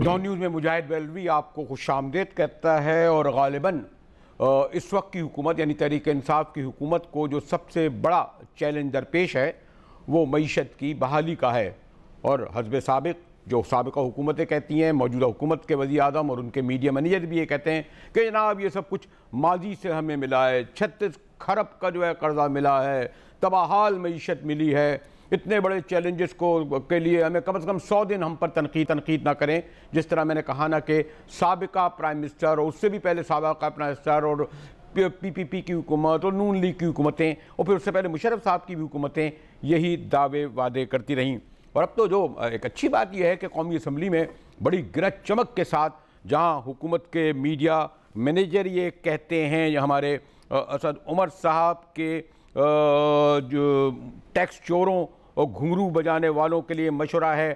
Don news में मुजाहिद बेलवी आपको खुशामदीद कहता है। और गालिबन इस वक्त की हुकूमत यानी तहरीक इंसाफ की हुकूमत को जो सबसे बड़ा चैलेंज दरपेश है वो मईशत की बहाली का है। और हज़ब साबिक़ जो साबिक़ा हुकूमतें कहती हैं, मौजूदा हुकूमत के वज़ीर आज़म और उनके मीडिया मैनेजर भी ये कहते हैं कि जनाब ये सब कुछ माजी से हमें मिला है, 36 खरब का जो है कर्जा मिला है, तबाहाल मईशत मिली है, इतने बड़े चैलेंजेस को के लिए हमें कम से कम 100 दिन हम पर तनकीद ना करें। जिस तरह मैंने कहा ना कि साबिका प्राइम मिनिस्टर और उससे भी पहले साबिका प्राइम मिनिस्टर और PPP की हुकूमत और नून लीग की हुकूमतें और फिर उससे पहले मुशर्रफ साहब की भी हुकूमतें यही दावे वादे करती रहीं। और अब तो जो एक अच्छी बात यह है कि कौमी असम्बली में बड़ी गरज चमक के साथ जहाँ हुकूमत के मीडिया मैनेजर ये कहते हैं, या हमारे असद उमर साहब के जो टैक्स चोरों और घुंघरू बजाने वालों के लिए मशवरा है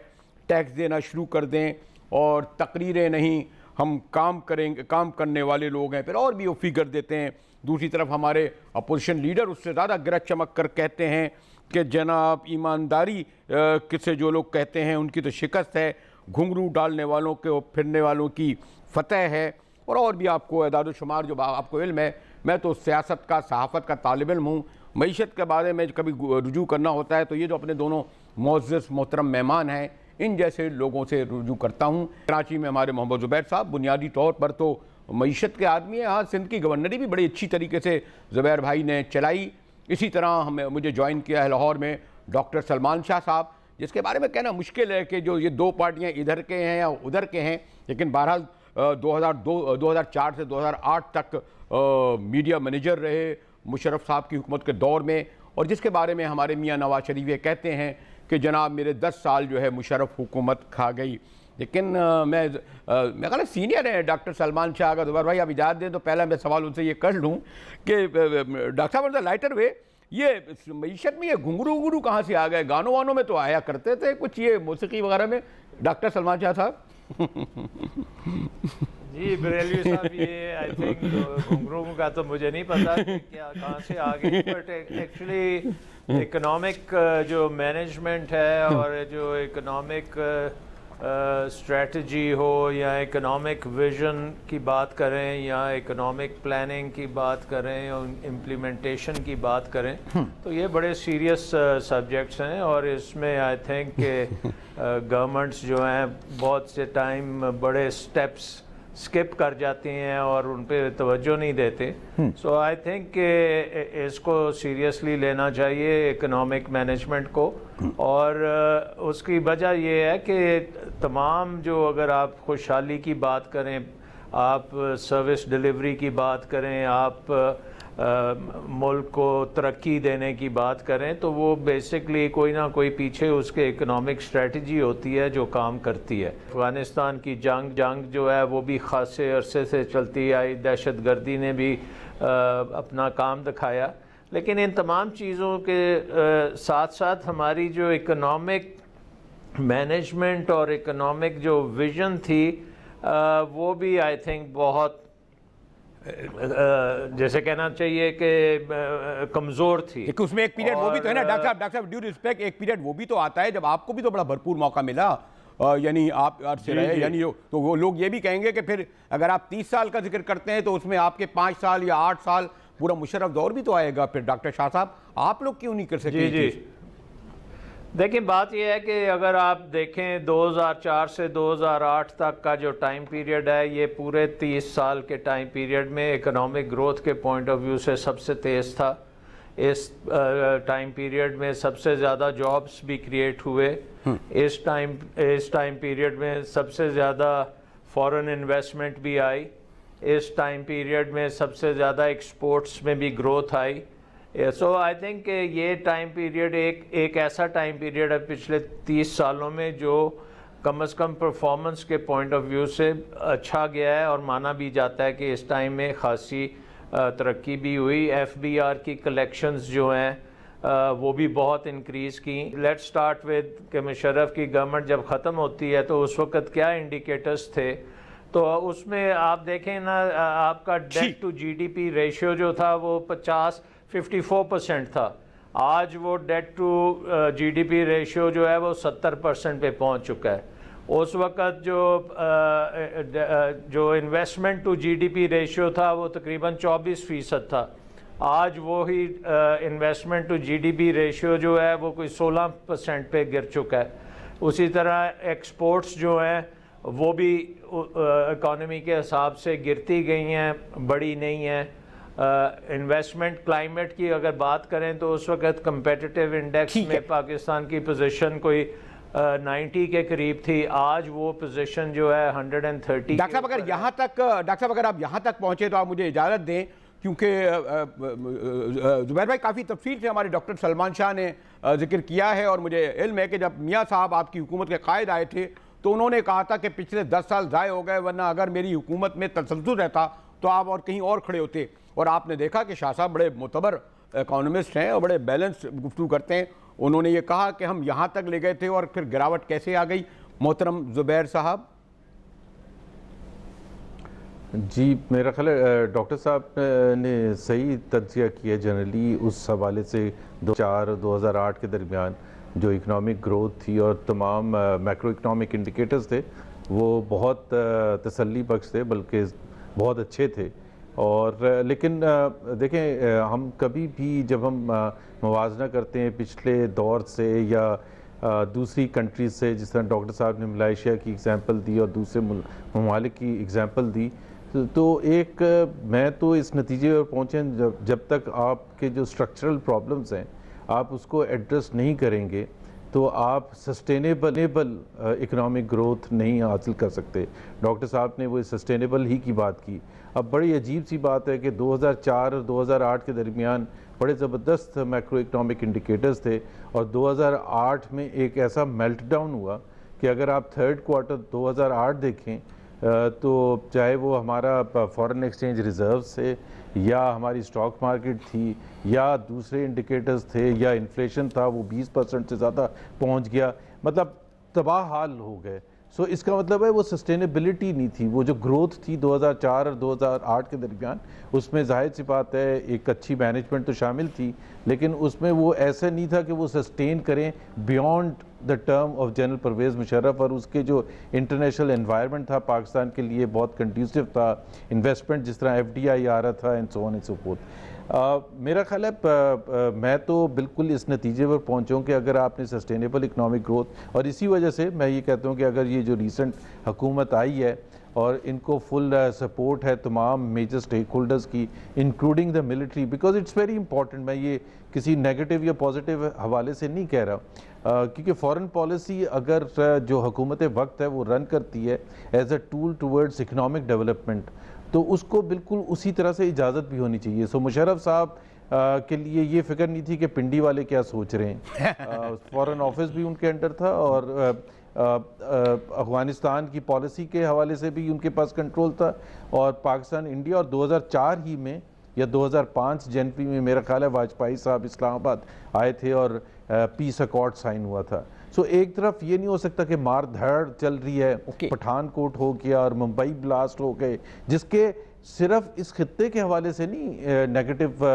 टैक्स देना शुरू कर दें और तकरीरें नहीं हम काम करेंगे, काम करने वाले लोग हैं, फिर और भी वो फिगर देते हैं। दूसरी तरफ हमारे अपोजिशन लीडर उससे ज़्यादा गरज चमक कर कहते हैं कि जनाब ईमानदारी किसे जो लोग कहते हैं उनकी तो शिकस्त है, घुंघरू डालने वालों के फिरने वालों की फतह है। और भी आपको एदाद शुमार जो आपको इल्म है, मैं तो सियासत का सहाफ़त का तालिब इल्म हूँ, मईशत के बारे में कभी रुजू करना होता है तो ये जो अपने दोनों मुअज़्ज़ज़ मोहतरम मेहमान हैं इन जैसे लोगों से रुजू करता हूँ। कराची में हमारे मोहम्मद ज़ुबैर साहब बुनियादी तौर पर तो मईशत के आदमी हैं। हाँ, सिंध की गवर्नरी भी बड़ी अच्छी तरीके से ज़ुबैर भाई ने चलाई। इसी तरह मुझे ज्वाइन किया है लाहौर में डॉक्टर सलमान शाह साहब, जिसके बारे में कहना मुश्किल है कि जो ये दो पार्टियाँ इधर के हैं या उधर के हैं, लेकिन बहरहाल 2004 से 2008 तक मीडिया मैनेजर रहे मुशर्रफ साहब की हुकूमत के दौर में, और जिसके बारे में हमारे मियाँ नवाज शरीफ ये कहते हैं कि जनाब मेरे 10 साल जो है मुशर्रफ हुकूमत खा गई। लेकिन मैं कहना सीनियर है डॉक्टर सलमान शाह का। ज़ुबैर भाई आप इजाज़त दें तो पहला मैं सवाल उनसे ये कर लूँ कि डॉक्टर साहब लाइटर वे ये मईशत में ये घुंघरू वुंघरू कहाँ से आ गए? गानों वानों में तो आया करते थे कुछ, ये मौसीकी वगैरह में डॉक्टर सलमान शाह साहब? जी बरेलवी साहब, ये आई थिंक घुंघरू का तो मुझे नहीं पता कि क्या कहाँ से आ गई, बट एक्चुअली इकोनॉमिक जो मैनेजमेंट है और जो इकोनॉमिक स्ट्रेटजी हो या इकोनॉमिक विजन की बात करें या इकोनॉमिक प्लानिंग की बात करें और इम्प्लीमेंटेशन की बात करें तो ये बड़े सीरियस सब्जेक्ट्स हैं। और इसमें आई थिंक गवर्नमेंट्स जो हैं बहुत से टाइम बड़े स्टेप्स स्किप कर जाती हैं और उन पर तवज्जो नहीं देते। सो आई थिंक इसको सीरियसली लेना चाहिए इकोनॉमिक मैनेजमेंट को। और उसकी वजह ये है कि तमाम जो अगर आप खुशहाली की बात करें, आप सर्विस डिलीवरी की बात करें, आप मुल्क को तरक्की देने की बात करें, तो वो बेसिकली कोई ना कोई पीछे उसके इकोनॉमिक स्ट्रेटजी होती है जो काम करती है। अफ़गानिस्तान की जंग जो है वो भी ख़ासे अरसे से चलती आई, दहशत गर्दी ने भी अपना काम दिखाया। लेकिन इन तमाम चीज़ों के साथ साथ हमारी जो इकोनॉमिक मैनेजमेंट और इकोनॉमिक जो विज़न थी वो भी आई थिंक बहुत जैसे कहना चाहिए कि कमज़ोर थी। उसमें एक पीरियड वो भी तो है ना डॉक्टर साहब ड्यू रिस्पेक्ट, एक पीरियड वो भी तो आता है जब आपको भी तो बड़ा भरपूर मौका मिला, यानी आप से रहे, यानी तो वो लोग ये भी कहेंगे कि फिर अगर आप 30 साल का जिक्र करते हैं तो उसमें आपके 5 साल या 8 साल पूरा मुशर्रफ दौर भी तो आएगा। फिर डॉक्टर शाह साहब आप लोग क्यों नहीं कर सकते? जी देखिए, बात यह है कि अगर आप देखें 2004 से 2008 तक का जो टाइम पीरियड है, ये पूरे 30 साल के टाइम पीरियड में इकोनॉमिक ग्रोथ के पॉइंट ऑफ व्यू से सबसे तेज़ था। इस टाइम पीरियड में सबसे ज़्यादा जॉब्स भी क्रिएट हुए। इस टाइम पीरियड में सबसे ज़्यादा फॉरेन इन्वेस्टमेंट भी आई। इस टाइम पीरियड में सबसे ज़्यादा एक्सपोर्ट्स में भी growth I. So I think ये टाइम पीरियड एक ऐसा टाइम पीरियड है पिछले 30 सालों में जो कम से कम परफॉर्मेंस के पॉइंट ऑफ व्यू से अच्छा गया है और माना भी जाता है कि इस टाइम में खासी तरक्की भी हुई। FBR की कलेक्शंस जो हैं वो भी बहुत इंक्रीज़ की। लेट्स स्टार्ट विद कि मुशर्रफ की गवर्नमेंट जब ख़त्म होती है तो उस वक़्त क्या इंडिकेटर्स थे, तो उसमें आप देखें ना, आपका डेट टू GDP रेशियो जो था वो 54% था। आज वो डेट टू GDP रेशियो जो है वो 70% पे पहुंच चुका है। उस वक़्त जो इन्वेस्टमेंट टू जीडीपी रेशियो था वो तकरीबन 24% था। आज वो ही इन्वेस्टमेंट टू जीडीपी रेशियो जो है वो कोई 16% पे गिर चुका है। उसी तरह एक्सपोर्ट्स जो हैं वो भी इकॉनमी के हिसाब से गिरती गई हैं, बढ़ी नहीं हैं। इन्वेस्टमेंट क्लाइमेट की अगर बात करें तो उस वक़्त कंपेटिटिव इंडेक्स में पाकिस्तान की पोजीशन कोई 90 के करीब थी। आज वो पोजीशन जो है 130। डॉक्टर साहब अगर यहाँ तक अगर आप यहाँ तक पहुँचे तो आप मुझे इजाज़त दें, क्योंकि ज़ुबैर भाई काफ़ी तफसील से हमारे डॉक्टर सलमान शाह ने जिक्र किया है, और मुझे इल्म है कि जब मियाँ साहब आपकी हुकूमत के कायद आए थे तो उन्होंने कहा था कि पिछले 10 साल ज़ाय हो गए, वरना अगर मेरी हुकूमत में तसल्सल रहता तो आप और कहीं और खड़े होते। और आपने देखा कि शाह साहब बड़े मोतबर इकोनॉमिस्ट हैं और बड़े बैलेंस गुफ्तगू करते हैं। उन्होंने ये कहा कि हम यहाँ तक ले गए थे और फिर गिरावट कैसे आ गई। मोहतरम ज़ुबैर साहब। जी, मेरा ख्याल है डॉक्टर साहब ने सही तज्जिया किया। जनरली उस हवाले से 2004-2008 के दरमियान जो इकनॉमिक ग्रोथ थी और तमाम मैक्रो इकनॉमिक इंडिकेटर्स थे वो बहुत तसल्ली बख्श थे, बल्कि बहुत अच्छे थे। और लेकिन देखें, हम कभी भी जब हम मुवाजना करते हैं पिछले दौर से या दूसरी कंट्रीज से, जिस तरह डॉक्टर साहब ने मलेशिया की एग्ज़ाम्पल दी और दूसरे ममालिक की एग्ज़ाम्पल दी, तो एक मैं तो इस नतीजे पर पहुँचे जब तक आपके जो स्ट्रक्चरल प्रॉब्लम्स हैं आप उसको एड्रेस नहीं करेंगे तो आप सस्टेनेबल इकनॉमिक ग्रोथ नहीं हासिल कर सकते। डॉक्टर साहब ने वो सस्टेनेबल ही की बात की। अब बड़ी अजीब सी बात है कि 2004 और 2008 के दरमियान बड़े ज़बरदस्त मैक्रो इकनॉमिक इंडिकेटर्स थे, और 2008 में एक ऐसा मेल्टडाउन हुआ कि अगर आप थर्ड क्वार्टर 2008 देखें तो चाहे वो हमारा फॉरेन एक्सचेंज रिज़र्व से या हमारी स्टॉक मार्केट थी या दूसरे इंडिकेटर्स थे या इन्फ्लेशन था, वो 20% से ज़्यादा पहुंच गया। मतलब तबाह हाल हो गए। सो इसका मतलब है वो सस्टेनेबिलिटी नहीं थी। वो जो ग्रोथ थी 2004 और 2008 के दरमियान, उसमें जाहिर सी बात है एक अच्छी मैनेजमेंट तो शामिल थी, लेकिन उसमें वो ऐसा नहीं था कि वो सस्टेन करें beyond the term of general Pervez Musharraf. और उसके जो इंटरनेशनल एनवायरनमेंट था पाकिस्तान के लिए बहुत कंड्यूसिव था, इन्वेस्टमेंट जिस तरह FDI आ रहा था and so on and so fourth. मेरा ख्याल है मैं तो बिल्कुल इस नतीजे पर पहुँचूँ कि अगर आपने सस्टेनेबल इकनॉमिक ग्रोथ, और इसी वजह से मैं ये कहता हूँ कि अगर ये जो रिसेंट हुकूमत आई है और इनको फुल सपोर्ट है तमाम मेजर स्टेक होल्डर्स की, including the military, because it's very important. मैं ये किसी नेगेटिव या पॉजिटिव हवाले से नहीं कह रहा, क्योंकि फॉरेन पॉलिसी अगर जो हुकूमत वक्त है वो रन करती है as a tool towards economic development, तो उसको बिल्कुल उसी तरह से इजाज़त भी होनी चाहिए। सो मुशर्रफ साहब के लिए ये फिक्र नहीं थी कि पिंडी वाले क्या सोच रहे हैं। फॉरेन ऑफिस भी उनके अंडर था और अफगानिस्तान की पॉलिसी के हवाले से भी उनके पास कंट्रोल था, और पाकिस्तान इंडिया। और 2004 ही में या 2005 जनवरी में मेरा ख्याल है वाजपेयी साहब इस्लामाबाद आए थे और पीस अकॉर्ड साइन हुआ था। सो एक तरफ ये नहीं हो सकता कि मार धाड़ चल रही है, पठानकोट हो गया और मुंबई ब्लास्ट हो गए, जिसके सिर्फ इस खित्ते के हवाले से नहीं नेगेटिव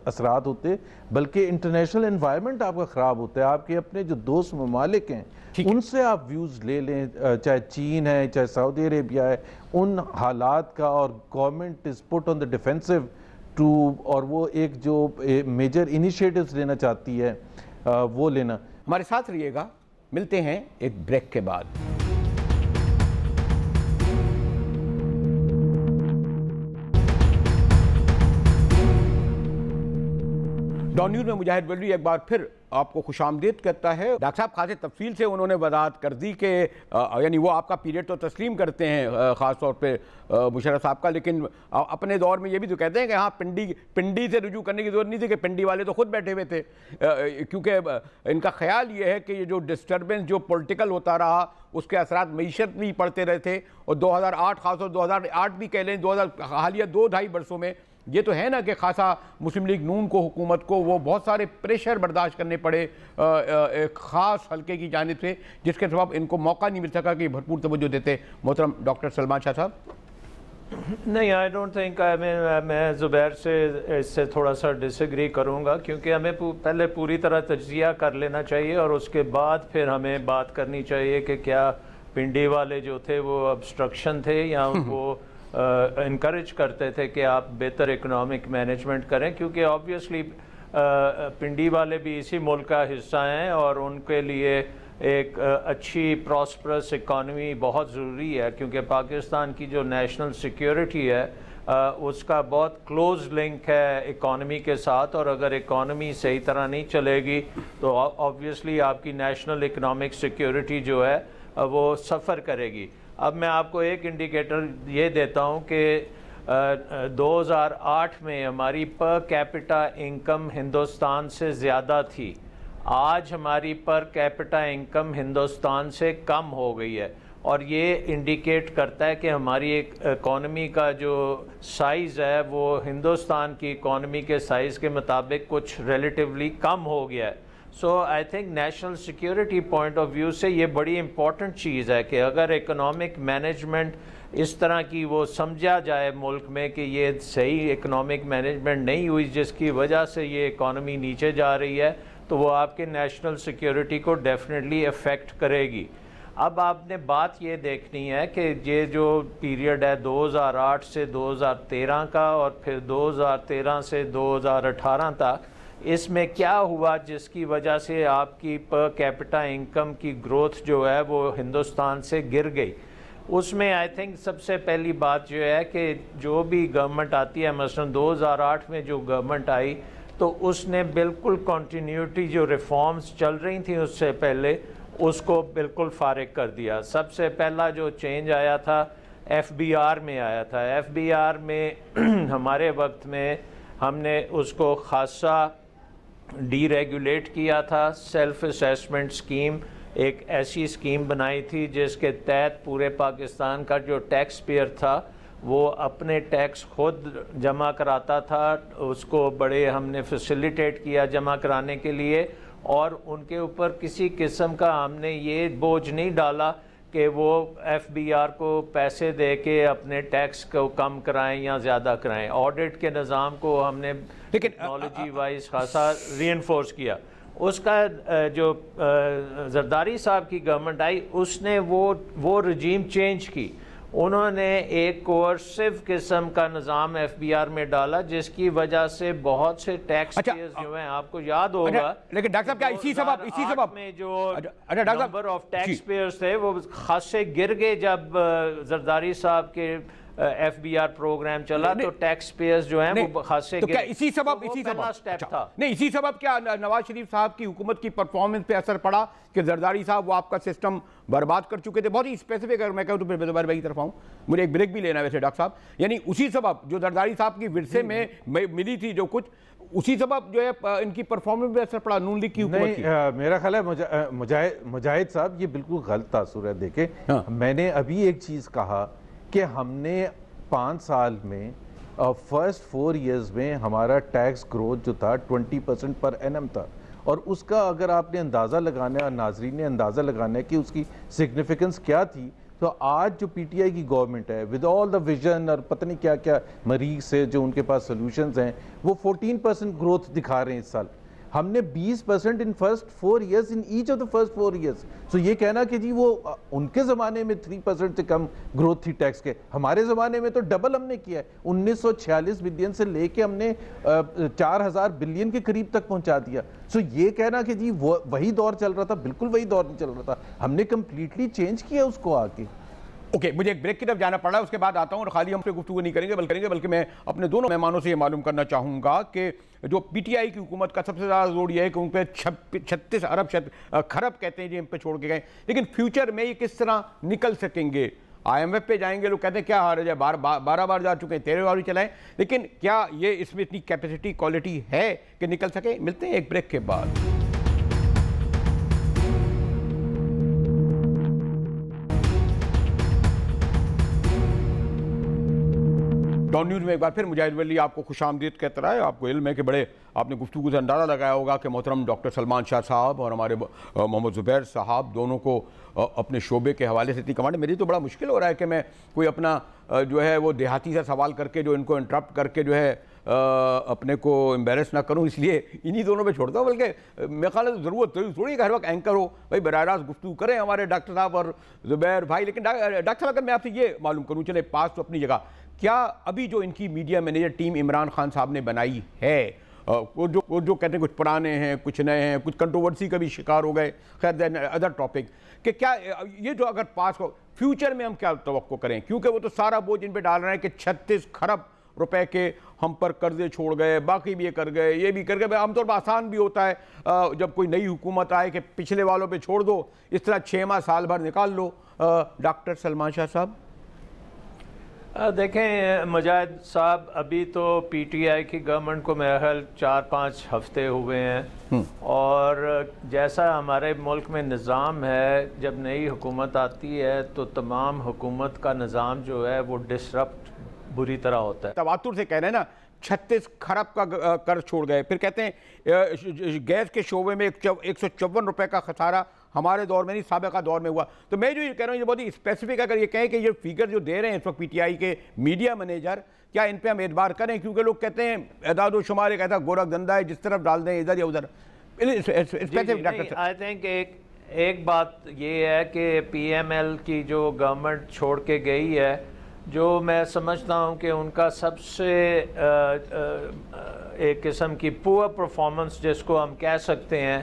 असरात होते, बल्कि इंटरनेशनल एनवायरनमेंट आपका ख़राब होता है। आपके अपने जो दोस्त ममालिक हैं उनसे आप व्यूज़ ले लें, चाहे चीन है चाहे सऊदी अरेबिया है, उन हालात का, और government is put on the defensive too, और वो एक जो मेजर इनिशिएटिव्स लेना चाहती है वो लेना। हमारे साथ रहिएगा, मिलते हैं एक ब्रेक के बाद। डॉन न्यूज़ में मुजाहिद वल्वी एक बार फिर आपको खुशामदीद करता है। डॉक्टर साहब खासे तफसील से उन्होंने वजाहत कर दी कि यानी वो आपका पीरियड तो तस्लीम करते हैं ख़ास तौर पे मुशर्रफ साहब का, लेकिन अपने दौर में ये भी तो कहते हैं कि हाँ पिंडी से रुजू करने की ज़रूरत नहीं थी कि पिंडी वाले तो खुद बैठे हुए थे, क्योंकि इनका ख्याल ये है कि ये जो डिस्टर्बेंस जो पॉलिटिकल होता रहा उसके असरात मईशत भी पड़ते रहे थे। और 2008 खासतौर 2008 भी कह लें, 2000 हालिया 2-2.5 वर्षों में ये तो है ना कि खासा मुस्लिम लीग नून को, हुकूमत को वो बहुत सारे प्रेशर बर्दाश्त करने पड़े एक ख़ास हल्के की जानिब से, जिसके सबब इनको मौका नहीं मिल सका कि भरपूर तवज्जो देते। मोहतरम डॉक्टर सलमान शाह साहब। नहीं, आई डोंट थिंक, मैं ज़ुबैर से इससे थोड़ा सा डिसएग्री करूँगा, क्योंकि हमें पहले पूरी तरह तज्जिया कर लेना चाहिए और उसके बाद फिर हमें बात करनी चाहिए कि क्या पिंडी वाले जो थे वो ऑब्स्ट्रक्शन थे या वो इनकरेज करते थे कि आप बेहतर इकोनॉमिक मैनेजमेंट करें, क्योंकि ऑब्वियसली पिंडी वाले भी इसी मुल्क का हिस्सा हैं और उनके लिए एक अच्छी प्रॉस्परस इकॉनमी बहुत ज़रूरी है, क्योंकि पाकिस्तान की जो नेशनल सिक्योरिटी है उसका बहुत क्लोज लिंक है इकॉनमी के साथ, और अगर इकॉनमी सही तरह नहीं चलेगी तो ऑब्वियसली आपकी नेशनल इकोनॉमिक सिक्योरिटी जो है वो सफ़र करेगी। अब मैं आपको एक इंडिकेटर ये देता हूँ कि 2008 में हमारी पर कैपिटा इनकम हिंदुस्तान से ज़्यादा थी, आज हमारी पर कैपिटा इनकम हिंदुस्तान से कम हो गई है, और ये इंडिकेट करता है कि हमारी एक इकॉनमी का जो साइज़ है वो हिंदुस्तान की इकॉनमी के साइज़ के मुताबिक कुछ रिलेटिवली कम हो गया है। So I think national security point of view से ये बड़ी इंपॉर्टेंट चीज़ है कि अगर इकोनॉमिक मैनेजमेंट इस तरह की वो समझा जाए मुल्क में कि ये सही इकोनॉमिक मैनेजमेंट नहीं हुई जिसकी वजह से ये इकॉनमी नीचे जा रही है, तो वो आपके नेशनल सिक्योरिटी को डेफिनेटली अफेक्ट करेगी। अब आपने बात ये देखनी है कि ये जो पीरियड है 2008 से 2013 का और फिर 2013 से 2018 तक, इसमें क्या हुआ जिसकी वजह से आपकी पर कैपिटा इनकम की ग्रोथ जो है वो हिंदुस्तान से गिर गई। उसमें आई थिंक सबसे पहली बात जो है कि जो भी गवर्नमेंट आती है, मसलन 2008 में जो गवर्नमेंट आई तो उसने बिल्कुल कॉन्टीन्यूटी जो रिफॉर्म्स चल रही थी उससे पहले उसको बिल्कुल फारिग कर दिया। सबसे पहला जो चेंज आया था FBR में आया था। FBR में हमारे वक्त में हमने उसको खासा डीरेगुलेट किया था। सेल्फ असेसमेंट स्कीम एक ऐसी स्कीम बनाई थी जिसके तहत पूरे पाकिस्तान का जो टैक्स पेयर था वो अपने टैक्स खुद जमा कराता था, उसको बड़े हमने फैसिलिटेट किया जमा कराने के लिए, और उनके ऊपर किसी किस्म का हमने ये बोझ नहीं डाला कि वो FBR को पैसे दे के अपने टैक्स को कम कराएं या ज़्यादा कराएं। ऑडिट के निज़ाम को हमने टेक्नोलॉजी वाइज खासा रीइंफोर्स किया। उसका जो जरदारी साहब की गवर्नमेंट आई उसने वो रजीम चेंज की। उन्होंने एक कोर्सिव किस्म का निज़ाम FBR में डाला जिसकी वजह से बहुत से टैक्स पेयर्स जो हैं, आपको याद होगा, लेकिन डॉक्टर साहब क्या इसी सबब में जो नंबर ऑफ टैक्स पेयर्स थे वो खासे गिर गए जब जरदारी साहब के FBR प्रोग्राम चला, तो टैक्स पेयर्स जो हैं वो खासे तो क्या इसी सबब स्टेप था। नहीं, इसी सबब क्या नवाज शरीफ साहब की हुकूमत की परफॉर्मेंस पे असर पड़ा कि जरदारी साहब वो आपका सिस्टम बर्बाद कर चुके थे? बहुत ही स्पेसिफिक अगर मैं कहूँ तो फिर दोबारा भाई की तरफ आऊँ, मुझे एक ब्रेक भी लेना है वैसे डॉक्टर साहब। यानी उसी सबब जो जरदारी साहब की विरसे में मिली थी जो कुछ, उसी सबब जो है इनकी परफॉर्मेंस पे असर पड़ा नून लीग की हुकूमत की। मेरा ख्याल है मुजाहिद साहब ये बिल्कुल गलत तासुर है। देखे मैंने अभी एक चीज़ कहा कि हमने 5 साल में फर्स्ट 4 इयर्स में हमारा टैक्स ग्रोथ जो था 20% पर एनम था, और उसका अगर आपने अंदाज़ा लगाना है और नाजरीन ने अंदाज़ा लगाना है कि उसकी सिग्निफिकेंस क्या थी, तो आज जो PTI की गवर्नमेंट है विद ऑल द विजन और पता नहीं क्या क्या मरीज से जो उनके पास सोल्यूशंस हैं, वो 14% ग्रोथ दिखा रहे हैं इस साल। हमने 20% in first 4 years in each of the first 4 years. So ये कहना कि जी वो उनके ज़माने में 3% से कम ग्रोथ थी टैक्स के, हमारे ज़माने में तो डबल हमने किया है। 1946 बिलियन से लेके हमने 4000 बिलियन के करीब तक पहुंचा दिया। सो ये कहना कि जी वो वही दौर चल रहा था, बिल्कुल वही दौर नहीं चल रहा था, हमने कंप्लीटली चेंज किया उसको आके। ओके, मुझे एक ब्रेक की तरफ जाना पड़ा है, उसके बाद आता हूं। और खाली हम पे गुफ्तगू नहीं करेंगे बल्कि मैं अपने दोनों मेहमानों से ये मालूम करना चाहूँगा कि जो PTI की हुकूमत का सबसे ज़्यादा जोर ये है कि उन पर 36 अरब खरब कहते हैं जी, इन पे छोड़ के गए, लेकिन फ्यूचर में ये किस तरह निकल सकेंगे? IMF पे जाएंगे, लोग कहते हैं क्या हार है, 12 बार जा चुके हैं, 13 बार भी चलाएं, लेकिन क्या ये इसमें इतनी कैपेसिटी क्वालिटी है कि निकल सके? मिलते हैं एक ब्रेक के बाद। डॉन न्यूज़ में एक बार फिर मुजाहिद वली आपको खुशामदीद कहता रहा है। आपको इल्म है कि बड़े आपने गुफ्तगू से अंदाज़ा लगाया होगा कि मोहतरम डॉक्टर सलमान शाह साहब और हमारे मोहम्मद ज़ुबैर साहब दोनों को अपने शोबे के हवाले से इतनी कमांड। मेरी तो बड़ा मुश्किल हो रहा है कि मैं कोई अपना जो है वो देहाती सा सवाल करके जो इनको इंटरप्ट करके जो है अपने को एम्बेरस ना करूं, इसलिए इन्हीं दोनों पे छोड़ता हूं। बल्कि मेरे ख्याल है ज़रूरत थोड़ी कि हर वक्त एंकर हो, भाई बराह रास्त गुफ्तगू करें हमारे डॉक्टर साहब और ज़ुबैर भाई। लेकिन डॉक्टर साहब अगर मैं आपसे ये मालूम करूँ, चले पास तो अपनी जगह, क्या अभी जो इनकी media manager team Imran Khan साहब ने बनाई है, वो जो कहते हैं कुछ पुराने हैं कुछ नए हैं, कुछ कंट्रोवर्सी का भी शिकार हो गए, खैर दैन अदर टॉपिक, कि क्या ये जो अगर पास हो, फ्यूचर में हम क्या तवक्को करें? क्योंकि वो तो सारा बोझ इन पे डाल रहे हैं कि 36 खरब रुपए के हम पर कर्जे छोड़ गए, बाकी भी ये कर गए, ये भी कर गए। आमतौर पर आसान भी होता है जब कोई नई हुकूमत आए कि पिछले वालों पे छोड़ दो, इस तरह 6 माह साल भर निकाल लो। डॉक्टर सलमान शाह साहब देखें, मुजाहिद साहब, अभी तो पीटीआई की गवर्नमेंट को मेरा ख्याल 4-5 हफ्ते हुए हैं, और जैसा हमारे मुल्क में निज़ाम है, जब नई हुकूमत आती है तो तमाम हुकूमत का निज़ाम जो है वो डिसरप्ट बुरी तरह होता है। तवातुर से कह रहे हैं ना, 36 खरब का कर्ज छोड़ गए, फिर कहते हैं गैस के शोबे में 154 रुपए का खसारा हमारे दौर में नहीं साबिका दौर में हुआ। तो मैं जो ये कह रहा हूँ ये बहुत ही स्पेसिफिक, अगर ये कहें कि ये फिगर जो दे रहे हैं इस वक्त पीटीआई के मीडिया मैनेजर, क्या इन पे हम एतबार करें? क्योंकि लोग कहते हैं एदाद व शुमार एक ऐसा गोरख धंधा है, जिस तरफ डाल दें इधर या उधर। आई थिंक एक बात ये है कि पीएमएल की जो गवर्नमेंट छोड़ के गई है, जो मैं समझता हूँ कि उनका सबसे एक किस्म की पुअर परफॉर्मेंस जिसको हम कह सकते हैं,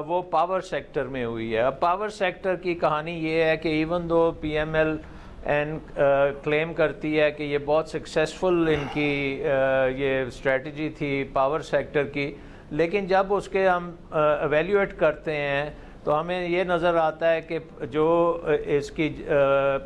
वो पावर सेक्टर में हुई है। अब पावर सेक्टर की कहानी ये है कि इवन दो पीएमएल क्लेम करती है कि ये बहुत सक्सेसफुल इनकी ये स्ट्रेटजी थी पावर सेक्टर की, लेकिन जब उसके हम एवेल्यूएट करते हैं तो हमें ये नज़र आता है कि जो इसकी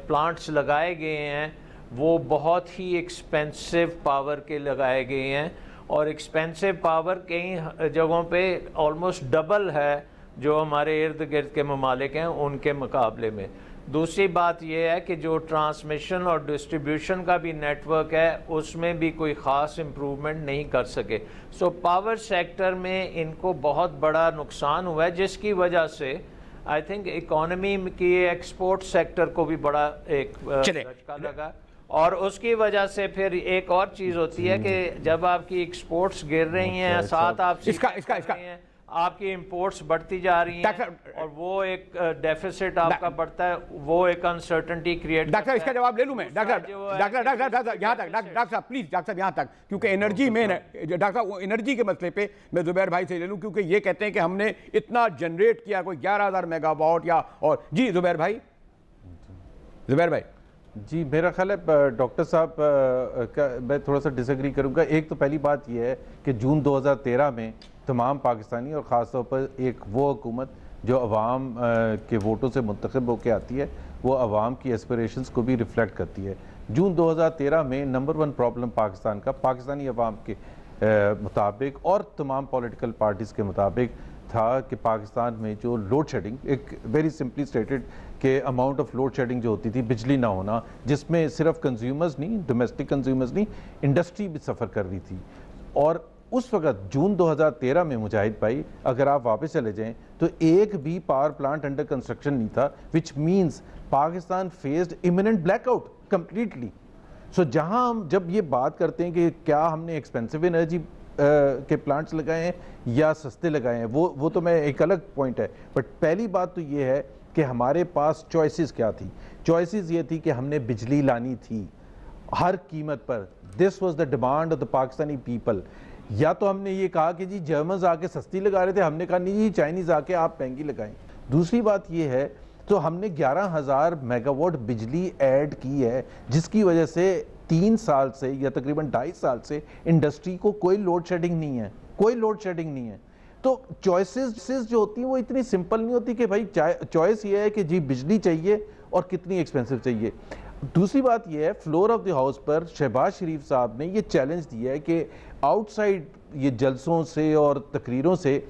प्लांट्स लगाए गए हैं वो बहुत ही एक्सपेंसिव पावर के लगाए गए हैं, और एक्सपेंसिव पावर कई जगहों पे ऑलमोस्ट डबल है जो हमारे इर्द गिर्द के ममालिक हैं उनके मुकाबले में। दूसरी बात यह है कि जो ट्रांसमिशन और डिस्ट्रीब्यूशन का भी नेटवर्क है उसमें भी कोई ख़ास इम्प्रूवमेंट नहीं कर सके। सो पावर सेक्टर में इनको बहुत बड़ा नुकसान हुआ है, जिसकी वजह से आई थिंक इकॉनमी की एक्सपोर्ट सेक्टर को भी बड़ा एक झटका लगा, और उसकी वजह से फिर एक और चीज़ होती है कि जब आपकी एक्सपोर्ट्स गिर रही हैं, साथ आप आपकी इंपोर्ट्स बढ़ती जा रही हैं, और वो एक डेफिसिट आपका बढ़ता है, वो एक अनसर्टेनिटी क्रिएट। डॉक्टर इसका जवाब ले लूं मैं? डॉक्टर यहाँ तक, डॉक्टर साहब प्लीज, डॉक्टर साहब यहाँ तक, क्योंकि एनर्जी में डॉक्टर साहब एनर्जी के मसले पे मैं ज़ुबैर भाई से ले लूं, क्योंकि ये कहते हैं कि हमने इतना जनरेट किया, कोई 11,000 मेगावाट या और। जी ज़ुबैर भाई। जी, मेरा ख्याल है डॉक्टर साहब का मैं थोड़ा सा डिसएग्री करूंगा। एक तो पहली बात यह है कि जून 2013 में तमाम पाकिस्तानी और ख़ास तौर पर एक वो हुकूमत जो अवाम के वोटों से मुंतखब होकर आती है, वो अवाम की एस्पिरेशंस को भी रिफ्लेक्ट करती है। जून 2013 में नंबर 1 प्रॉब्लम पाकिस्तान का, पाकिस्तानी अवाम के मुताबिक और तमाम पॉलिटिकल पार्टीज़ के मुताबिक था कि पाकिस्तान में जो लोड शेडिंग, एक वेरी सिंपली स्टेटेड कि अमाउंट ऑफ लोड शेडिंग जो होती थी, बिजली ना होना, जिसमें सिर्फ कंज्यूमर्स नहीं, डोमेस्टिक कंज्यूमर्स नहीं, इंडस्ट्री भी सफ़र कर रही थी। और उस वक़्त जून 2013 में मुजाहिद भाई, अगर आप वापस चले जाएं तो एक भी पावर प्लांट अंडर कंस्ट्रक्शन नहीं था, which means Pakistan faced imminent blackout completely. So जहां हम जब ये बात करते हैं कि क्या हमने एक्सपेंसिव एनर्जी के प्लांट्स लगाए हैं या सस्ते लगाए हैं, वो तो मैं एक अलग पॉइंट है, बट पहली बात तो ये है कि हमारे पास चॉइसेस क्या थी। चॉइसेस ये थी कि हमने बिजली लानी थी हर कीमत पर। This was the demand of the Pakistani people. या तो हमने ये कहा कि जी जर्मन्स आके सस्ती लगा रहे थे, हमने कहा नहीं जी चाइनीज़ आके आप महंगी लगाएं। दूसरी बात ये है तो हमने 11,000 मेगावाट बिजली ऐड की है, जिसकी वजह से 3 साल से या तकरीबन 2.5 साल से इंडस्ट्री को कोई लोड शेडिंग नहीं है, कोई लोड शेडिंग नहीं है। तो चॉइसेस जो होती हैं वो इतनी सिंपल नहीं होती कि भाई चॉइस ये है कि जी बिजली चाहिए और कितनी एक्सपेंसिव चाहिए। दूसरी बात ये है, फ्लोर ऑफ द हाउस पर शहबाज शरीफ साहब ने ये चैलेंज दिया है कि आउटसाइड ये जलसों से और तकरीरों से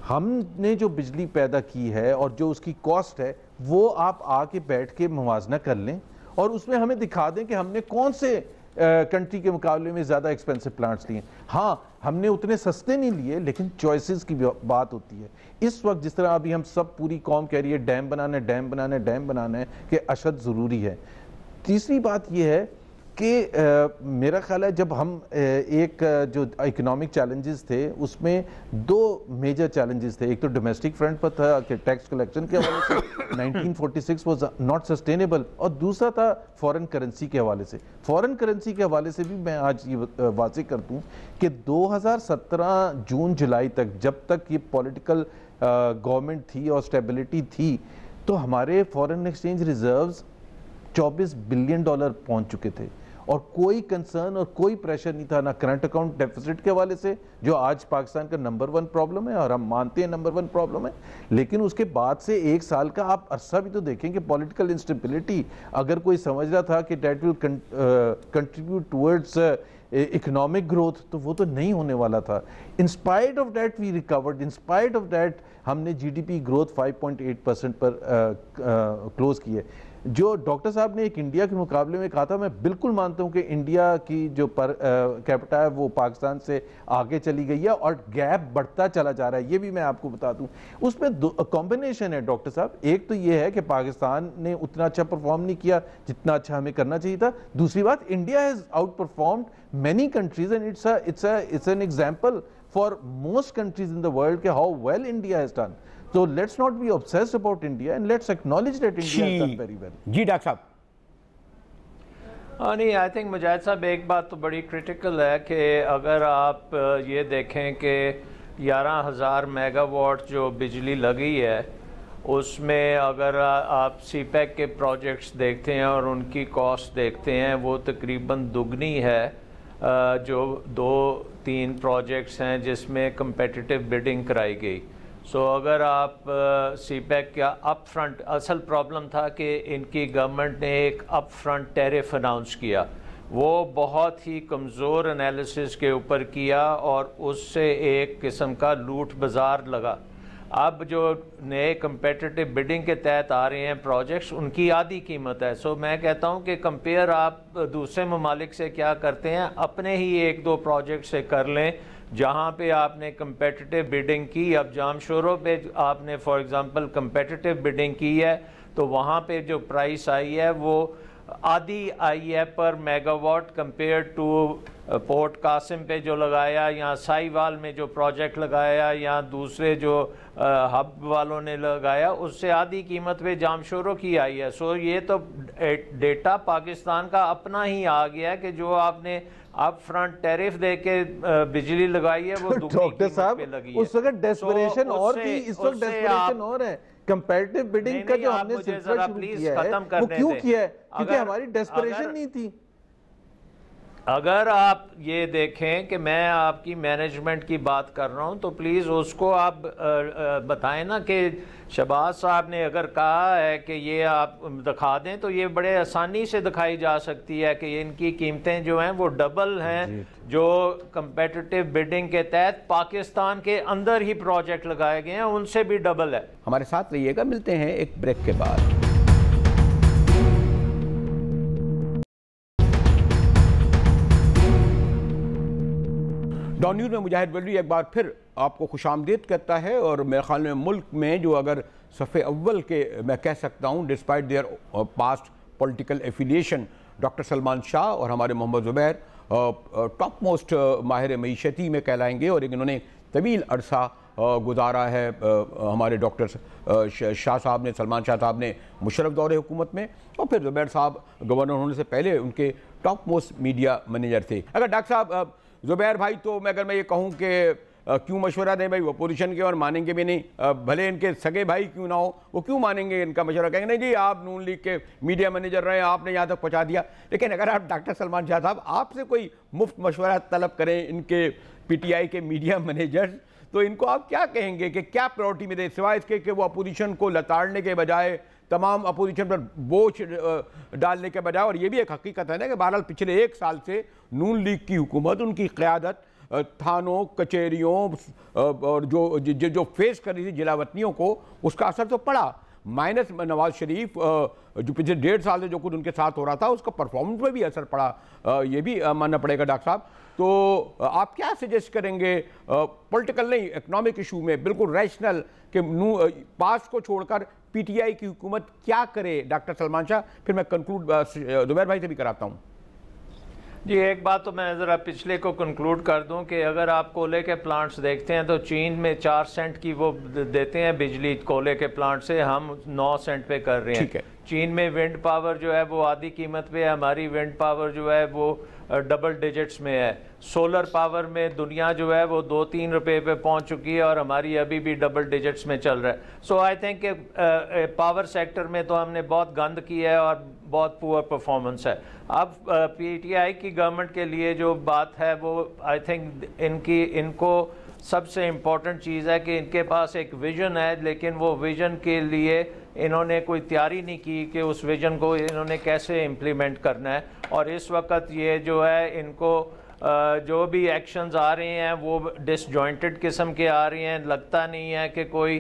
हमने जो बिजली पैदा की है और जो उसकी कॉस्ट है वो आप आके बैठ के मुवाजना कर लें और उसमें हमें दिखा दें कि हमने कौन से कंट्री के मुकाबले में ज़्यादा एक्सपेंसिव प्लांट्स लिए। हाँ, हमने उतने सस्ते नहीं लिए, लेकिन चॉइसेस की बात होती है। इस वक्त जिस तरह अभी हम सब पूरी कौम कह रही है डैम बनाना है, डैम बनाना है, डैम बनाना है, कि अशद ज़रूरी है। तीसरी बात यह है कि मेरा ख्याल है जब हम एक जो इकोनॉमिक चैलेंजेस थे उसमें दो मेजर चैलेंजेस थे। एक तो डोमेस्टिक फ्रंट पर था कि टैक्स कलेक्शन के हवाले से 1946 वाज नॉट सस्टेनेबल, और दूसरा था फॉरेन करेंसी के हवाले से। फॉरेन करेंसी के हवाले से भी मैं आज ये वाज़ेह कर दूं कि 2017 जून जुलाई तक, जब तक ये पॉलिटिकल गवर्नमेंट थी और स्टेबिलिटी थी, तो हमारे फॉरेन एक्सचेंज रिजर्व्स $24 बिलियन पहुंच चुके थे और कोई कंसर्न और कोई प्रेशर नहीं था, ना करंट अकाउंट डेफिसिट के हवाले से जो आज पाकिस्तान का नंबर 1 प्रॉब्लम है और हम मानते हैं नंबर 1 प्रॉब्लम है। लेकिन उसके बाद से एक साल का आप अरसा भी तो देखेंगे पॉलिटिकल इंस्टेबिलिटी, अगर कोई समझ रहा था कि debt will contribute towards economic growth, तो वो तो नहीं होने वाला था। In spite of that we recovered, in spite of that हमने जीडीपी ग्रोथ 5.8% पर क्लोज की है। जो डॉक्टर साहब ने एक इंडिया के मुकाबले में कहा था, मैं बिल्कुल मानता हूं कि इंडिया की जो पर कैपिटा है वो पाकिस्तान से आगे चली गई है और गैप बढ़ता चला जा रहा है। ये भी मैं आपको बता दूं, उसमें दो कॉम्बिनेशन है डॉक्टर साहब। एक तो ये है कि पाकिस्तान ने उतना अच्छा परफॉर्म नहीं किया जितना अच्छा हमें करना चाहिए था। दूसरी बात, India has outperformed many countries and it's an example for most countries in the world के how well India has done. So let's not be obsessed about India and let's acknowledge that India has done very well. जी doctor साहब। नहीं, I think मुजाहिद साहब एक बात तो बड़ी critical है कि अगर आप ये देखें कि 11,000 मेगावाट जो बिजली लगी है उसमें अगर आप सीपैक के प्रोजेक्ट्स देखते हैं और उनकी कॉस्ट देखते हैं वो तकरीबन दुगनी है जो 2-3 प्रोजेक्ट्स हैं जिसमें कम्पेटिटिव बिडिंग कराई गई। अगर आप सीपैक का अप फ्रंट, असल प्रॉब्लम था कि इनकी गवर्नमेंट ने एक अप फ्रंट टैरिफ अनाउंस किया, वो बहुत ही कमज़ोर एनालिसिस के ऊपर किया और उससे एक किस्म का लूट बाज़ार लगा। अब जो नए कम्पेटिटिव बिडिंग के तहत आ रहे हैं प्रोजेक्ट्स, उनकी आधी कीमत है। मैं कहता हूँ कि कंपेयर आप दूसरे ममालिक से क्या करते हैं, अपने ही 1-2 प्रोजेक्ट से कर लें जहाँ पे आपने कम्पेटिटिव बिडिंग की। अब जामशोरों पे आपने फॉर एग्ज़ाम्पल कम्पेटिटिव बिडिंग की है तो वहाँ पे जो प्राइस आई है वो आधी आई है पर megawatt compare to port Qasim पे जो लगाया या साहिवाल में जो प्रोजेक्ट लगाया या दूसरे जो हब वालों ने लगाया, उससे आधी कीमत पे जामशोरों की आई है। ये तो डेटा पाकिस्तान का अपना ही आ गया है कि जो आपने अप फ्रंट टैरिफ दे के बिजली लगाई है वो डॉक्टर साहब उस वक्त डेस्परेशन और थी, इस वक्त डेस्परेशन और है। कंपैरेटिव बिडिंग का जो हमने सिलसिला शुरू किया है वो क्यों किया है? क्योंकि हमारी डेस्परेशन नहीं थी। अगर आप ये देखें कि मैं आपकी मैनेजमेंट की बात कर रहा हूं तो प्लीज़ उसको आप बताएं ना कि शहबाज साहब ने अगर कहा है कि ये आप दिखा दें तो ये बड़े आसानी से दिखाई जा सकती है कि इनकी कीमतें जो हैं वो डबल हैं जो कंपेटिटिव बिडिंग के तहत पाकिस्तान के अंदर ही प्रोजेक्ट लगाए गए हैं, उनसे भी डबल है। हमारे साथ रहिएगा, मिलते हैं एक ब्रेक के बाद। डॉन न्यूज़ में मुजाहिद वल्वी एक बार फिर आपको खुशामदीद कहता है और मेरे ख्याल में मुल्क में जो अगर सफ़े अव्वल के मैं कह सकता हूँ despite there past political affiliation doctor Salman Shah और हमारे मोहम्मद ज़ुबैर टॉप मोस्ट माहिर मईशती में कहलाएंगे और इन्होंने तवील अरसा गुजारा है हमारे डॉक्टर शाह साहब ने, सलमान शाह साहब ने मुशर्रफ दौरे हुकूमत में और फिर ज़ुबैर साहब गवर्नर होने से पहले उनके टॉप मोस्ट मीडिया मैनेजर थे। अगर डॉक्टर साहब ज़ुबैर भाई तो अगर मैं ये कहूँ कि क्यों मशवरा दें भाई, वो अपोजिशन के और मानेंगे भी नहीं, भले इनके सगे भाई क्यों ना हो वो क्यों मानेंगे इनका मशवरा, कहेंगे नहीं जी आप नून लीग के मीडिया मैनेजर रहे, आपने यहाँ तक पहुँचा दिया। लेकिन अगर आप डॉक्टर सलमान शाह साहब आपसे कोई मुफ्त मशवरा तलब करें इनके PTI के मीडिया मैनेजर्स, तो इनको आप क्या कहेंगे कि क्या प्रायोरिटी में दें, सिवाय इसके कि वो अपोजिशन को लताड़ने के बजाय, तमाम अपोजिशन पर बोझ डालने के बजाय। और ये भी एक हकीकत है ना कि बहरहाल पिछले 1 साल से नून लीग की हुकूमत, उनकी क़यादत थानों कचहरियों और जो फेस कर रही थी जिलावतनियों को, उसका असर तो पड़ा। माइनस नवाज शरीफ जो पिछले 1.5 साल से जो कुछ उनके साथ हो रहा था उसका परफॉर्मेंस में भी असर पड़ा, ये भी मानना पड़ेगा डॉक्टर साहब। तो आप क्या सजेस्ट करेंगे पॉलिटिकल नहीं इकोनॉमिक इशू में बिल्कुल रैशनल कि पास को छोड़कर PTI की हुकूमत क्या करे डॉक्टर सलमान शाह? फिर मैं कंक्लूड ज़ुबैर भाई से भी कराता हूँ। जी, एक बात तो मैं ज़रा पिछले को कंक्लूड कर दूं कि अगर आप कोयले के प्लांट्स देखते हैं तो चीन में 4 सेंट की वो देते हैं बिजली कोयले के प्लांट से, हम 9 सेंट पे कर रहे हैं। चीन में विंड पावर जो है वो आधी कीमत पे है, हमारी विंड पावर जो है वो डबल डिजिट्स में है। सोलर पावर में दुनिया जो है वो 2-3 रुपए पे पहुंच चुकी है और हमारी अभी भी डबल डिजिट्स में चल रहा है। So I think power sector में तो हमने बहुत गंद किया है और बहुत पुअर परफॉर्मेंस है। अब पीटीआई की गवर्नमेंट के लिए जो बात है वो आई थिंक इनको सबसे इम्पोर्टेंट चीज़ है कि इनके पास एक विज़न है, लेकिन वो विज़न के लिए इन्होंने कोई तैयारी नहीं की कि उस विज़न को इन्होंने कैसे इम्प्लीमेंट करना है। और इस वक्त ये जो है इनको जो भी एक्शंस आ रहे हैं वो डिसजॉइंटेड किस्म के आ रहे हैं, लगता नहीं है कि कोई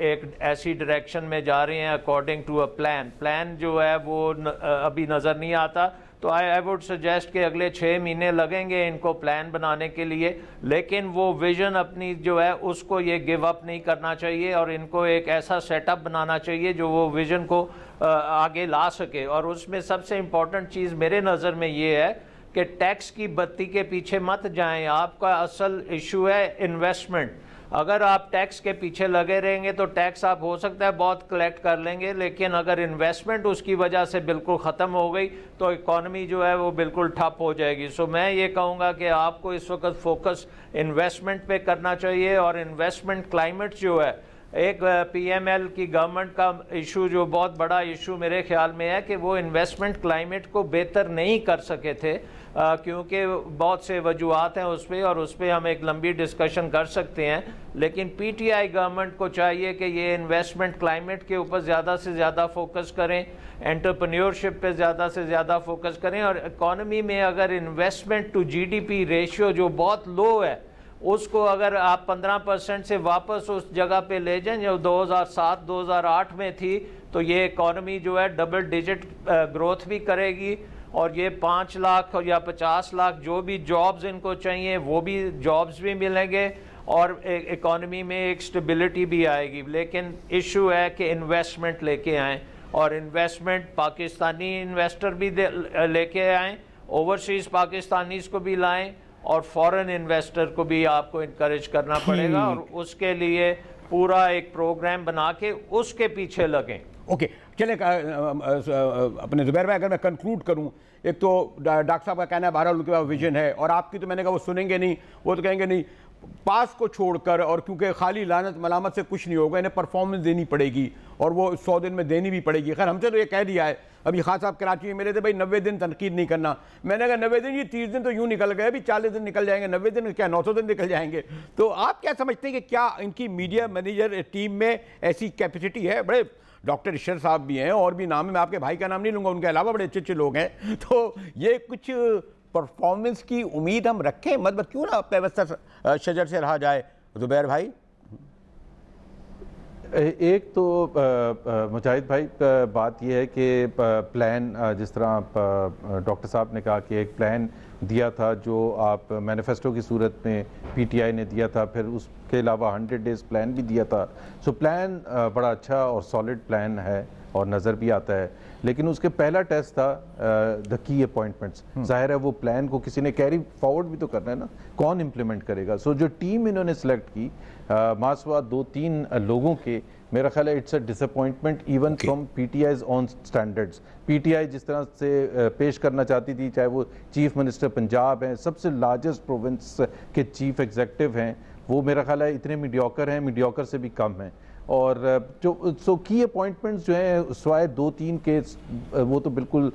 एक ऐसी डायरेक्शन में जा रहे हैं अकॉर्डिंग टू अ प्लान जो है वो अभी नज़र नहीं आता। तो आई वुड सजेस्ट कि अगले 6 महीने लगेंगे इनको प्लान बनाने के लिए, लेकिन वो विज़न अपनी जो है उसको ये गिव अप नहीं करना चाहिए और इनको एक ऐसा सेटअप बनाना चाहिए जो वो विज़न को आगे ला सके। और उसमें सबसे इम्पॉर्टेंट चीज़ मेरे नज़र में ये है कि टैक्स की बत्ती के पीछे मत जाएं। आपका असल इशू है इन्वेस्टमेंट। अगर आप टैक्स के पीछे लगे रहेंगे तो टैक्स आप हो सकता है बहुत कलेक्ट कर लेंगे, लेकिन अगर इन्वेस्टमेंट उसकी वजह से बिल्कुल ख़त्म हो गई तो इकॉनमी जो है वो बिल्कुल ठप हो जाएगी। सो मैं ये कहूँगा कि आपको इस वक्त फोकस इन्वेस्टमेंट पे करना चाहिए। और इन्वेस्टमेंट क्लाइमेट जो है, एक पीएमएल की गवर्नमेंट का इशू जो बहुत बड़ा इशू मेरे ख्याल में है कि वो इन्वेस्टमेंट क्लाइमेट को बेहतर नहीं कर सके थे, क्योंकि बहुत से वजूहात हैं उस पर और उस पर हम एक लंबी डिस्कशन कर सकते हैं। लेकिन पीटीआई गवर्नमेंट को चाहिए कि ये इन्वेस्टमेंट क्लाइमेट के ऊपर ज़्यादा से ज़्यादा फोकस करें, एंटरप्रेन्योरशिप पे ज़्यादा से ज़्यादा फोकस करें। और इकॉनमी में अगर इन्वेस्टमेंट टू जीडीपी रेशियो जो बहुत लो है उसको अगर आप 15% से वापस उस जगह पे ले जाएं जो 2007-2008 में थी, तो ये इकॉनमी जो है डबल डिजिट ग्रोथ भी करेगी और ये 5 लाख या 50 लाख जो भी जॉब्स इनको चाहिए वो भी जॉब्स भी मिलेंगे और इकॉनमी में एक स्टेबिलिटी भी आएगी। लेकिन इशू है कि इन्वेस्टमेंट लेके आएँ और इन्वेस्टमेंट पाकिस्तानी इन्वेस्टर भी लेके आएँ, ओवरसीज़ पाकिस्तानीज़ को भी लाएँ और फॉरेन इन्वेस्टर को भी आपको इनकरेज करना पड़ेगा और उसके लिए पूरा एक प्रोग्राम बना के उसके पीछे लगें। ओके, चले अपने जुबैर भाई, अगर मैं कंक्लूड करूं, एक तो डॉक्टर साहब का कहना है 12 उनके पास विजन है और आपकी तो मैंने कहा वो सुनेंगे नहीं, वो तो कहेंगे नहीं पास को छोड़कर, और क्योंकि खाली लानत मलामत से कुछ नहीं होगा, इन्हें परफॉर्मेंस देनी पड़ेगी और वो 100 दिन में देनी भी पड़ेगी। खैर हमसे तो ये कह दिया है, अभी खान साहब कराची में मेरे थे भाई 90 दिन तनकीद नहीं करना, मैंने कहा 90 दिन, ये 30 दिन तो यूँ निकल गए, अभी 40 दिन निकल जाएंगे, 90 दिन क्या 900 दिन निकल जाएंगे। तो आप क्या समझते हैं कि क्या इनकी मीडिया मैनेजर टीम में ऐसी कैपेसिटी है? बड़े डॉक्टर इशर साहब भी हैं और भी नाम है, मैं आपके भाई का नाम नहीं लूँगा, उनके अलावा बड़े अच्छे अच्छे लोग हैं, तो ये कुछ परफॉर्मेंस की उम्मीद हम रखें, मतलब क्यों ना व्यवस्था शजर से रहा जाए? जुबैर भाई, एक तो मुजाहिद भाई बात यह है कि प्लान, जिस तरह डॉक्टर साहब ने कहा कि एक प्लान दिया था जो आप मैनिफेस्टो की सूरत में पीटीआई ने दिया था, फिर उसके अलावा 100 डेज़ प्लान भी दिया था। सो प्लान बड़ा अच्छा और सॉलिड प्लान है और नज़र भी आता है, लेकिन उसके पहला टेस्ट था द की अपॉइंटमेंट्स। जाहिर है वो प्लान को किसी ने कैरी फॉरवर्ड भी तो करना है ना, कौन इम्प्लीमेंट करेगा। सो जो टीम इन्होंने सेलेक्ट की मासवा 2-3 लोगों के, मेरा ख्याल है it's a disappointment even from PTI's own standards. PTI जिस तरह से पेश करना चाहती थी, चाहे वो चीफ मिनिस्टर पंजाब हैं, सबसे लार्जेस्ट प्रोविंस के चीफ एग्जीक्यूटिव हैं, वो मेरा ख्याल है इतने मीडियोकर हैं, मीडियोकर से भी कम हैं। और जो सो की अपॉइंटमेंट्स जो हैं स्वाय 2-3 के, वो तो बिल्कुल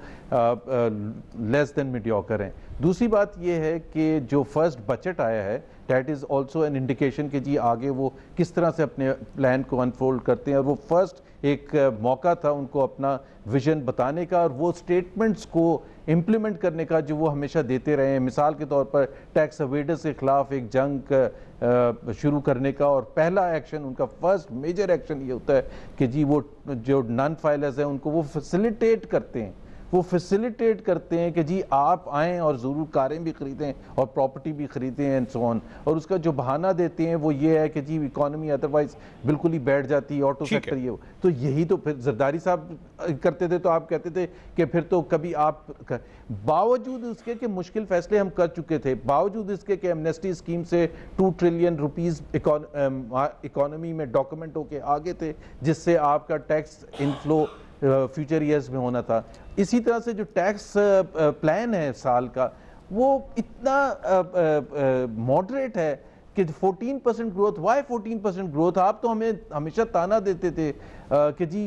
लेस देन मीडियोकर हैं। दूसरी बात यह है कि जो फर्स्ट बजट आया है that is also an indication कि जी आगे वो किस तरह से अपने प्लान को अनफोल्ड करते हैं, और वो फर्स्ट एक मौका था उनको अपना विजन बताने का और वो स्टेटमेंट्स को इम्प्लीमेंट करने का जो वो हमेशा देते रहे हैं। मिसाल के तौर पर टैक्स अवेडर्स के खिलाफ एक जंग शुरू करने का, और पहला एक्शन उनका फर्स्ट मेजर एक्शन ये होता है कि जी वो जो नॉन फाइलर्स हैं उनको वो फैसिलिटेट करते हैं, वो फैसिलिटेट करते हैं कि जी आप आएँ और ज़रूर कारें भी ख़रीदें और प्रॉपर्टी भी ख़रीदें एंड सो ऑन, और उसका जो बहाना देते हैं वो ये है कि जी इकॉनमी अदरवाइज बिल्कुल ही बैठ जाती है, ऑटो सेक्टर ये। तो यही तो फिर जरदारी साहब करते थे, तो आप कहते थे कि फिर तो कभी आप बावजूद उसके कि मुश्किल फैसले हम कर चुके थे, बावजूद इसके कि एमनेस्टी स्कीम से 2 ट्रिलियन रुपीस इकोनॉमी में डॉक्यूमेंट होके आगे थे, जिससे आपका टैक्स इनफ्लो फ्यूचर ईयर्स में होना था। इसी तरह से जो टैक्स प्लान है साल का, वो इतना मॉडरेट है कि 14% ग्रोथ। Y 14% growth? आप तो हमें हमेशा ताना देते थे कि जी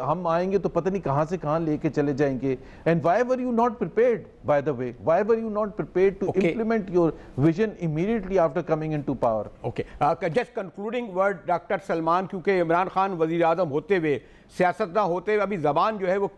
हम आएंगे तो पता नहीं कहां से कहां लेके चले जाएंगे। And why were you not prepared, by the way, why were you not prepared to implement your vision immediately after coming into power? Okay, just concluding word doctor Salman, क्योंकि इमरान खान वजीर आजम होते हुए, सियासतदान होते हुए अभी जबान जो है वो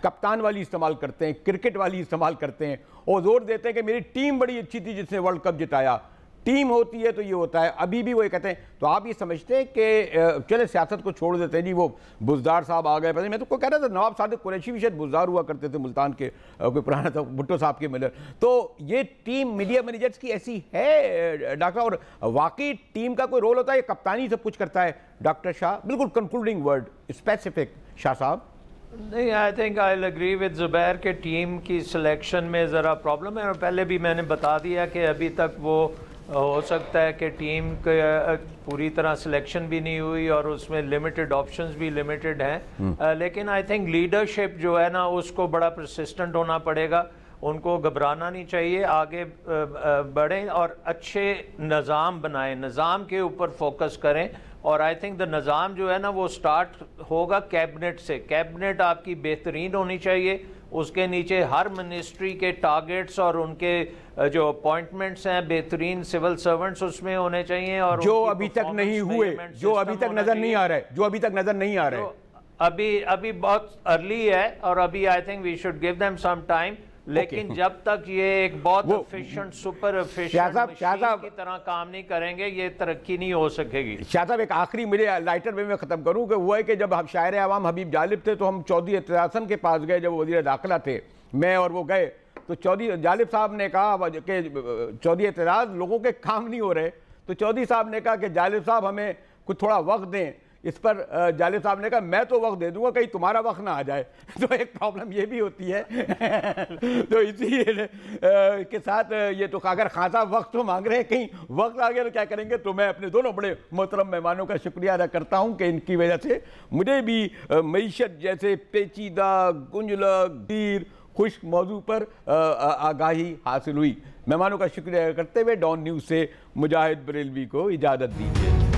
कप्तान वाली इस्तेमाल करते हैं, क्रिकेट वाली इस्तेमाल करते हैं और जोर देते हैं कि मेरी टीम बड़ी अच्छी थी जिसने वर्ल्ड कप जिताया। टीम होती है तो ये होता है, अभी भी वो ये कहते हैं। तो आप ये समझते हैं कि चले सियासत को छोड़ देते हैं जी, वो बुज़दार साहब आ गए। मैं तो को कह रहा था नवाब सादिक कुरैशी भी शायद बुज़दार हुआ करते थे, मुल्तान के कोई पुराना था, भुट्टो साहब के मिलर। तो ये टीम मीडिया मैनेजर्स की ऐसी है डॉक्टर, और वाकई टीम का कोई रोल होता है, ये कप्तानी सब कुछ करता है? डॉक्टर शाह, बिल्कुल कंक्लूडिंग वर्ड स्पेसिफिक शाह साहब। नहीं, I think I will agree with Zubair के टीम की सिलेक्शन में ज़रा प्रॉब्लम है, और पहले भी मैंने बता दिया कि अभी तक वो हो सकता है कि टीम के पूरी तरह सिलेक्शन भी नहीं हुई और उसमें लिमिटेड ऑप्शंस भी लिमिटेड हैं। लेकिन आई थिंक लीडरशिप जो है ना, उसको बड़ा परसिस्टेंट होना पड़ेगा, उनको घबराना नहीं चाहिए, आगे बढ़ें और अच्छे निज़ाम बनाएं, निज़ाम के ऊपर फोकस करें। और आई थिंक द निज़ाम जो है ना वो स्टार्ट होगा कैबिनेट से। कैबिनेट आपकी बेहतरीन होनी चाहिए, उसके नीचे हर मिनिस्ट्री के टारगेट्स और उनके जो अपॉइंटमेंट्स हैं बेहतरीन सिविल सर्वेंट्स उसमें होने चाहिए, और जो अभी तक नहीं हुए, जो अभी तक नजर नहीं आ रहे, जो अभी तक नजर नहीं आ रहे। अभी बहुत अर्ली है और अभी I think we should give them some time. लेकिन जब तक ये एक बहुत एफिशिएंट, सुपर एफिशिएंट मशीन की तरह काम नहीं करेंगे, ये तरक्की नहीं हो सकेगी। शाह साहब, एक आखिरी मेरे लाइटर वे में ख़त्म करूँ कि वो है कि जब हम शायर आवाम हबीब जालिब थे तो हम चौधरी एतरासन के पास गए, जब वज़ीर दाखिला थे, मैं और वो गए, तो चौधरी जालिब साहब ने कहा कि चौधरी एतराज़ लोगों के काम नहीं हो रहे, तो चौधरी साहब ने कहा कि जालिब साहब हमें कुछ थोड़ा वक्त दें। इस पर जालिब साहब ने कहा मैं तो वक्त दे दूंगा, कहीं तुम्हारा वक्त ना आ जाए। तो एक प्रॉब्लम ये भी होती है। तो इसी के साथ ये तो अगर खान साहब वक्त तो मांग रहे हैं, कहीं वक्त आ गया तो क्या करेंगे। तो मैं अपने दोनों बड़े मोहतरम मेहमानों का शुक्रिया अदा करता हूँ कि इनकी वजह से मुझे भी मईशत जैसे पेचीदा, गुंजलगीर, खुश्क मौजू पर आगाही हासिल हुई। मेहमानों का शुक्रिया करते हुए डॉन न्यूज़ से मुजाहिद बरेलवी को इजाज़त दीजिए।